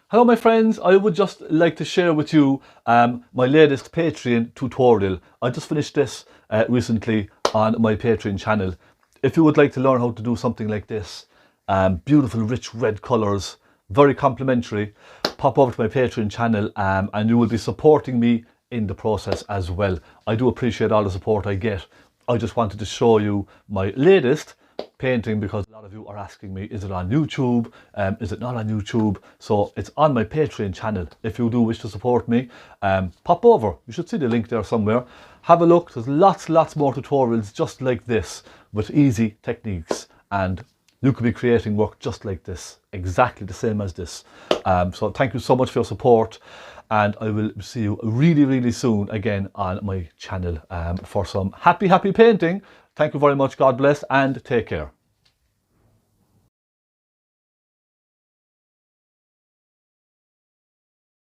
Hello my friends, I would just like to share with you my latest Patreon tutorial. I just finished this recently on my Patreon channel. If you would like to learn how to do something like this, beautiful rich red colours, very complimentary, pop over to my Patreon channel and you will be supporting me in the process as well. I do appreciate all the support I get. I just wanted to show you my latest painting because a lot of you are asking me, is it on YouTube? Is it not on YouTube? So it's on my Patreon channel. If you do wish to support me, pop over. You should see the link there somewhere. Have a look. There's lots more tutorials just like this with easy techniques, and you could be creating work just like this, exactly the same as this. So thank you so much for your support, and I will see you really soon again on my channel for some happy painting. Thank you very much. God bless and take care.